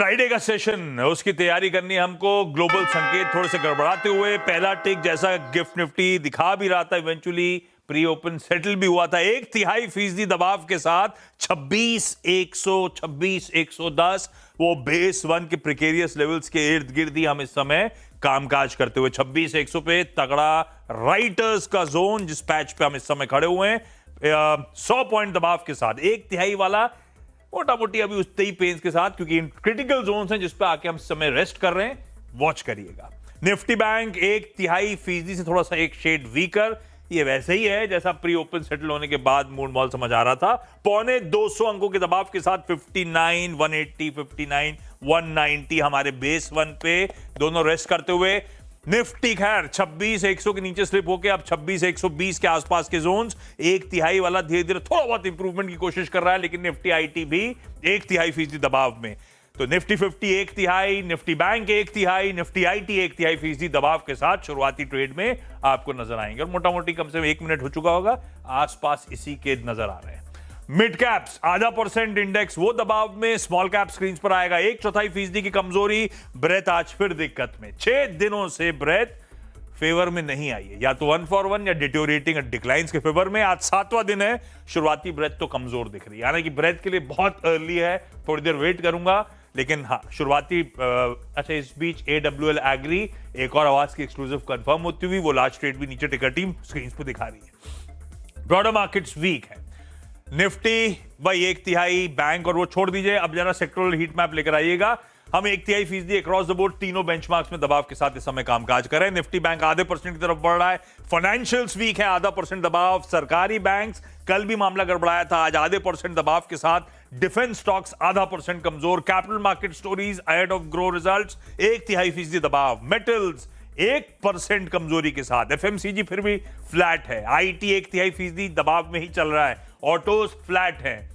Friday का session उसकी तैयारी करनी है हमको। ग्लोबल संकेत थोड़े से गड़बड़ाते हुए पहला टिक जैसा गिफ्ट निफ्टी दिखा भी रहा था, इवेंचुअली प्री ओपन सेटल भी हुआ था 1/3% दबाव के साथ 26,100 26,110 वो बेस वन के प्रिकेरियस लेवल्स के इर्द गिर्द ही हम इस समय कामकाज करते हुए 26,100 पे तगड़ा राइटर्स का जोन जिस पैच पे हम इस समय खड़े हुए हैं 100 पॉइंट दबाव के साथ 1/3 वाला मोटा मोटी अभी उतने ही पेन्स के साथ, क्योंकि क्रिटिकल जोन्स हैं जिस पे आके हम समय रेस्ट कर रहे हैं, वॉच करिएगा। निफ्टी बैंक 1/3% से थोड़ा सा एक शेड वीकर, ये वैसे ही है जैसा प्री ओपन सेटल होने के बाद मूड मॉल समझ आ रहा था। 250 अंकों के दबाव के साथ 59 180 59 190 हमारे बेस वन पे दोनों रेस्ट करते हुए। निफ्टी खैर 26,100 के नीचे स्लिप होकर अब 26,120 के आसपास के जोन्स 1/3 वाला धीरे धीरे थोड़ा बहुत इंप्रूवमेंट की कोशिश कर रहा है, लेकिन निफ्टी आईटी भी 1/3% दबाव में। तो Nifty 50 1/3, Nifty bank 1/3, Nifty IT 1/3% दबाव के साथ शुरुआती ट्रेड में आपको नजर आएंगे। और मोटा मोटी कम से कम 1 मिनट हो चुका होगा, आसपास इसी के नजर आ रहे हैं। मिड कैप्स 0.5% इंडेक्स वो दबाव में, स्मॉल कैप स्क्रीन पर आएगा 1/4% की कमजोरी। ब्रेथ आज फिर दिक्कत में, 6 दिनों से ब्रेथ फेवर में नहीं आई है, या तो 1 for 1 या डिटोरिएटिंग डिक्लाइंस के फेवर में। आज 7वां दिन है, शुरुआती ब्रेथ तो कमजोर दिख रही है, यानी कि ब्रेथ के लिए बहुत अर्ली है, थोड़ी देर वेट करूंगा। लेकिन हाँ शुरुआती अच्छा इस बीच AWL एग्री एक और आवाज की एक्सक्लूसिव कंफर्म होती हुई वो लार्ज ट्रेड भी नीचे टिकर टीम स्क्रीन पर दिखा रही है। ब्रॉडर मार्केट्स वीक है, निफ्टी भाई 1/3, बैंक और वो छोड़ दीजिए, अब जरा सेक्टोरल हीट मैप लेकर आइएगा। हम 1/3% अक्रॉस द बोर्ड तीनों बेंचमार्क्स में दबाव के साथ इस समय कामकाज कर रहे हैं। निफ्टी बैंक 0.5% की तरफ बढ़ रहा है, फाइनेंशियल्स वीक है 0.5% दबाव, सरकारी बैंक्स कल भी मामला गड़बड़ाया था, आज 0.5% दबाव के साथ, डिफेंस स्टॉक्स 0.5% कमजोर, capital market stories ahead of grow results 1/3% दबाव, मेटल्स 1% कमजोरी के साथ, एफएमसीजी फिर भी फ्लैट है, आईटी 1/3% दबाव में ही चल रहा है, ऑटोज फ्लैट है।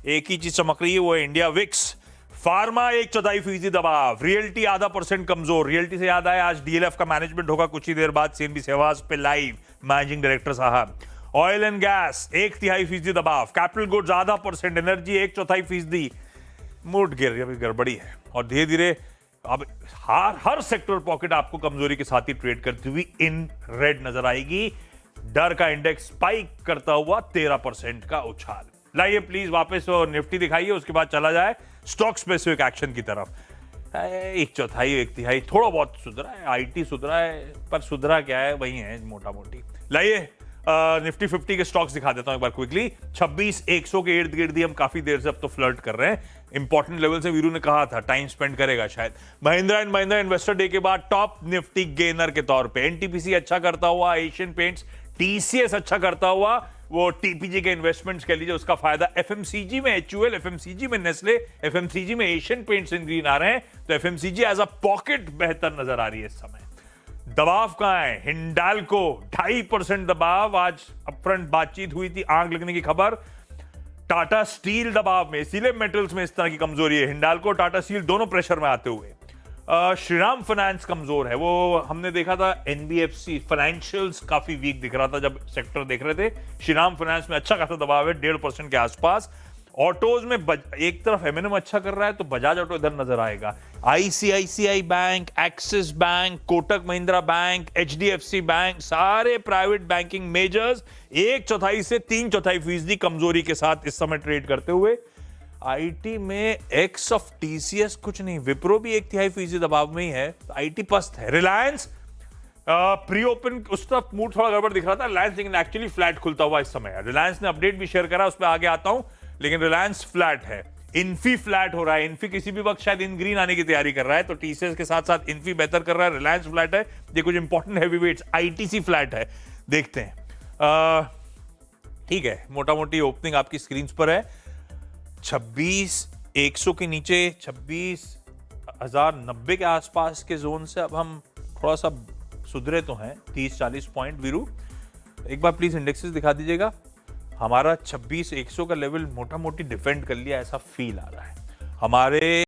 एक ही चीज चमक रही है वो है इंडिया विक्स। फार्मा 1/4% दबाव, रियल्टी 0.5% कमजोर। रियल्टी से याद आया आज डीएलएफ का मैनेजमेंट होगा कुछ ही देर बाद सीएनबी सेवाज पे लाइव, मैनेजिंग डायरेक्टर साहब। ऑयल एंड गैस 1/3% दबाव, कैपिटल गुड्स 0.5%, एनर्जी 1/4%। मूड गिर अभी गड़बड़ी है और धीरे धीरे अब हर सेक्टर पॉकेट आपको कमजोरी के साथ ही ट्रेड करती हुई इन रेड नजर आएगी। डर का इंडेक्स स्पाइक करता हुआ 13% का उछाल। लाइए प्लीज वापस निफ्टी दिखाइए, उसके बाद चला जाए स्टॉक स्पेसिफिक एक्शन की तरफ। 1/4 1/3 थोड़ा बहुत सुधरा है, आईटी सुधरा है, पर सुधरा क्या है वही है मोटा मोटी। लाइए निफ्टी 50 के स्टॉक्स दिखा देता हूं एक बार क्विकली। 26,100 के इर्द गिर्द ही हम काफी देर से अब तो फ्लर्ट कर रहे हैं। इंपॉर्टेंट लेवल से वीरू ने कहा था टाइम स्पेंड करेगा शायद। Mahindra and Mahindra investor day के बाद टॉप निफ्टी गेनर के तौर पे एनटीपीसी अच्छा करता हुआ, एशियन पेंट्स, टीसीएस अच्छा करता हुआ, वो टीपीजी के इन्वेस्टमेंट्स कह लीजिए उसका फायदा, एफएमसीजी में एचयूएल, एफएमसीजी में नेस्ले, एफएमसीजी में एशियन पेंट्स इन ग्रीन आ रहे हैं। तो एफएमसीजी एज अ पॉकेट बेहतर नजर आ रही है इस समय। दबाव कहां है? हिंडाल्को 2.5% दबाव, आज अपफ्रंट बातचीत हुई थी, आग लगने की खबर। टाटा स्टील दबाव में, इसीलिए मेटल्स में इस तरह की कमजोरी है। हिंडाल्को टाटा स्टील दोनों प्रेशर में आते हुए। श्रीराम फाइनेंस कमजोर है, वो हमने देखा था एनबीएफसी फाइनेंशियल्स काफी वीक दिख रहा था जब सेक्टर देख रहे थे। श्रीराम फाइनेंस में अच्छा खासा दबाव है 1.5% के आसपास। ऑटोज में एक तरफ एमएनएम अच्छा कर रहा है तो बजाज ऑटो इधर नजर आएगा। ICICI bank, axis bank, Kotak Mahindra bank, HDFC bank, सारे प्राइवेट बैंकिंग मेजर्स 1/4 से 3/4% कमजोरी के साथ इस समय ट्रेड करते हुए। आईटी में एक्स ऑफ टीसीएस कुछ नहीं, विप्रो भी 1/3% दबाव में ही है, आईटी पस्त है। रिलायंस प्री ओपन उस तरफ मूड थोड़ा गड़बड़ दिख रहा था रिलायंस, लेकिन एक्चुअली फ्लैट खुलता हुआ इस समय है। रिलायंस ने अपडेट भी शेयर करा, उस पर आगे आता हूं, लेकिन रिलायंस फ्लैट है। इन्फी फ्लैट हो रहा है, इन्फी किसी भी वक्त शायद इन ग्रीन आने की तैयारी कर रहा है, तो टीसीएस के साथ साथ इन्फी बेहतर कर रहा है, रिलायंस फ्लैट है। ये कुछ इंपॉर्टेंट हैवीवेट्स, आईटीसी फ्लैट है, देखते हैं। ठीक है, मोटा मोटी ओपनिंग आपकी स्क्रीन पर है 26,100 के नीचे 26,090 के आसपास के जोन से अब हम थोड़ा सा सुधरे तो हैं 30-40 पॉइंट। वीरू एक बार प्लीज इंडेक्सेस दिखा दीजिएगा। हमारा 26,100 का लेवल मोटा मोटी डिफेंड कर लिया ऐसा फील आ रहा है हमारे